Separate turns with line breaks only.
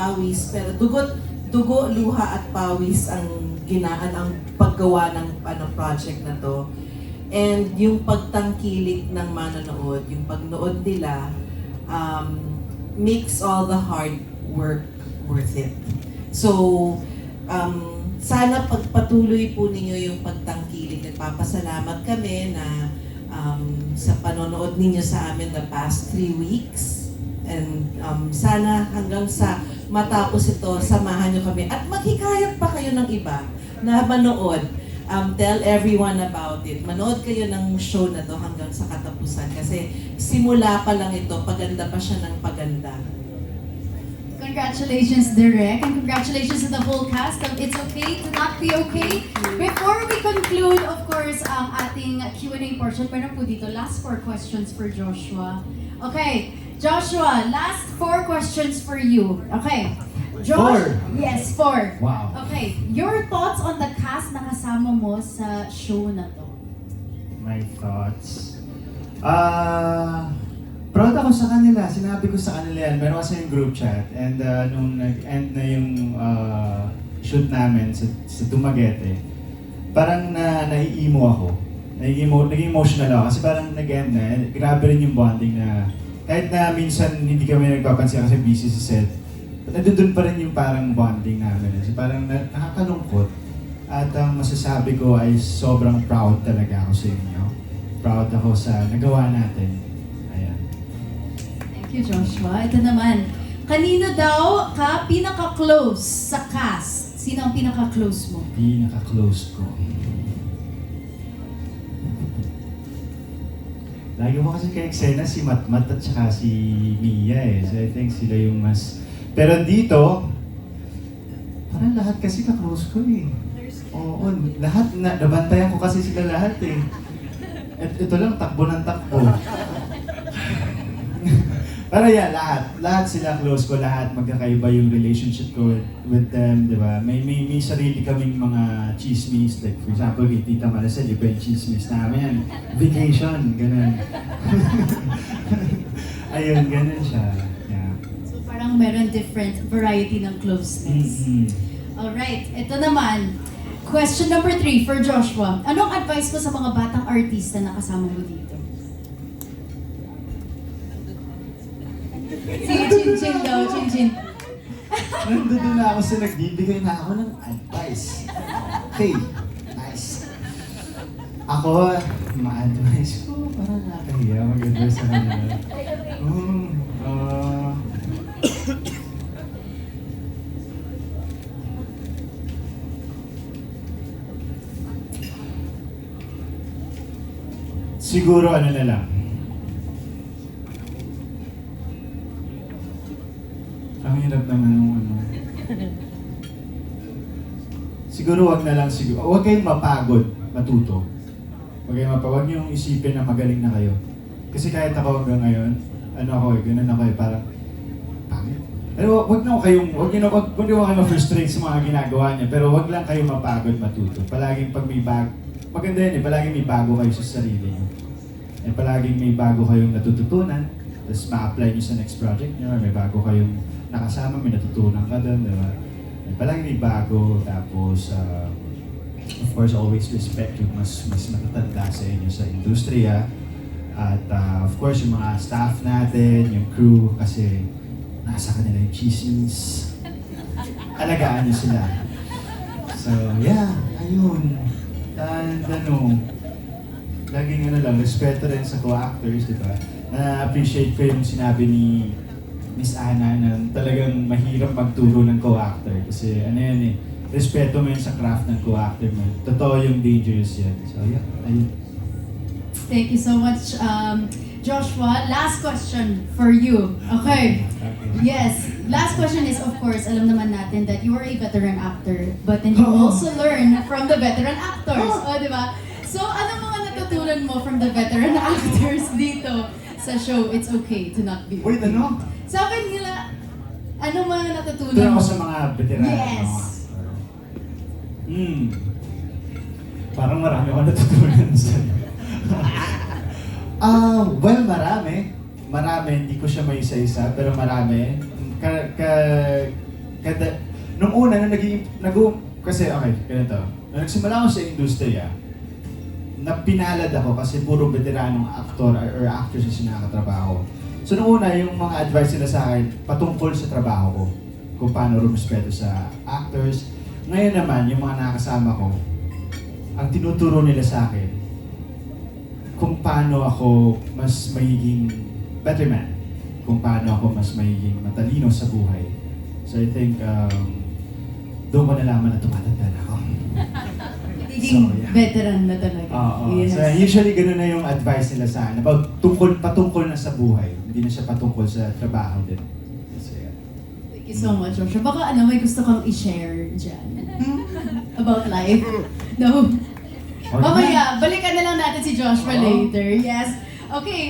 pawis, pero dugo, luha at pawis ang ang paggawa ng project na to. And yung pagtangkilik ng manonood, yung pagnood nila, makes all the hard work worth it. So, sana pagpatuloy po ninyo yung pagtangkilik. Nagpapasalamat kami na sa panonood ninyo sa amin the past 3 weeks. And sana hanggang sa matapos ito, samahan nyo kami. At maghikayat pa kayo ng iba na manood. Tell everyone about it. Manood kayo ng show na to hanggang sa katapusan. Kasi simula pa lang ito, paganda pa siya ng paganda.
Congratulations, Direk, and congratulations to the whole cast of It's Okay to Not Be Okay. Before we conclude, of course, ang ating Q&A portion, meron po dito last 4 questions for Joshua. Okay, Joshua, last 4 questions for you. Okay. Josh,
4?
Yes, 4.
Wow.
Okay, your thoughts on the cast na kasama mo sa show na to?
My thoughts? Proud ako sa kanila. Sinabi ko sa kanila yan. Meron kasi yung group chat. And nung nag-end na yung shoot namin sa Dumaguete, parang nai-emo ako. Naging emotional ako. Kasi parang nag-end na. Grabe rin yung bonding na kahit na minsan hindi kami nagpapansin kasi busy sa set, nandun pa rin yung parang bonding namin. Kasi parang nakakalungkot. At ang masasabi ko ay sobrang proud talaga ako sa inyo. Proud ako sa nagawa natin. Ayan.
Thank you, Joshua. Ito naman, kanino daw ka pinaka-close sa cast? Sino ang pinaka-close mo?
Pinaka-close ko. Lagi mo kasi kay eksena si Matmat at saka si Mia eh. So I think sila yung mas... Pero dito, parang lahat kasi ka-close ko eh. Oo, lahat nabantayan ko kasi sila lahat eh. At ito lang, takbo ng takbo. Pero yeah, lahat sila close ko, lahat magkakaiba yung relationship ko with them, di ba? May sarili kaming mga chismis, like for example, kay Tita Maricel, iba yung chismis namin. Vacation, ganun. Ayun, ganun siya. Yeah.
So parang meron different variety ng closeness. Alright, ito naman. Question number 3 for Joshua. Anong advice mo sa mga batang artista na kasama mo dito? Sige, chin-chin daw, chin-chin.
Nandun na ako sa nagbibigay na ako ng advice. Okay, nice. Ako, ma-advise ko, parang nakakahiya mag-advise sa kanila. Siguro ano na lang. Ang hirap naman nung ano. Siguro wag na lang siguro. Wag kayong mapagod, matuto. Wag niyong isipin na magaling na kayo. Kasi kahit ako hanggang ngayon, ano ako eh, ganun ako eh, parang pangit. Pero wag niyo kayo ma-frustrate sa mga ginagawa niya, pero wag lang kayo mapagod, matuto. Palaging pag may maganda yun eh, palaging may bago kayo sa sarili niyo. Eh palaging may bago kayong natututunan, tapos ma-apply niyo sa next project niyo, may bago kayong nakasama, may natutunan ka doon, di ba? Eh, palaging may bago, tapos of course, always respect yung mas matatanda sa inyo sa industriya. At of course, yung mga staff natin, yung crew, kasi nasa kanila yung chismis. Alagaan niyo sila. So, yeah, ayun. And laging lang, respeto rin sa co-actors, di ba? Na-appreciate ko yung sinabi ni Miss Ana na talagang mahirap magturo ng co-actor. Kasi ano yan eh, respeto mo yun sa craft ng co-actor mo. Totoo yung dangerous yan. So yeah, ayun.
Thank you so much, Joshua. Last question for you. Okay. Yes. Last question is, of course, alam naman natin that you are a veteran actor, but then you also learn from the veteran actors. Oh, di ba? So, ano mga natutunan mo from the veteran actors dito sa show It's Okay to Not Be Okay?
Wait, ano?
Sabi nila, ano mga natutunan
Ito
mo?
ako sa mga veteran.
Yes.
Parang marami akong natutunan sa well, marami. Marami, hindi ko siya may isa-isa, pero marami. Kada, nung una, nung kasi okay, ganito. Nung nagsimula ako sa industriya, napinalad ako kasi puro veteranong aktor or actors na sinakatrabaho. So nung una, yung mga advice nila sa akin, patungkol sa trabaho ko. Kung paano rumispeto sa actors. Ngayon naman, yung mga nakakasama ko, ang tinuturo nila sa akin, kung paano ako mas magiging better man. Kung paano ako mas magiging matalino sa buhay. So I think, doon ko nalaman na tumatanda na ako.
Nagiging
So, yeah.
veteran na talaga.
Oo.
Yes.
So usually ganun na yung advice nila sa akin. About patungkol na sa buhay. Hindi na siya patungkol sa trabaho din. So yeah.
Thank you so much, Joshua. Baka may gusto kang i-share dyan about life? No?
Okay.
Mamaya, balikan na lang natin si Joshua
Oo.
later. Yes. Okay.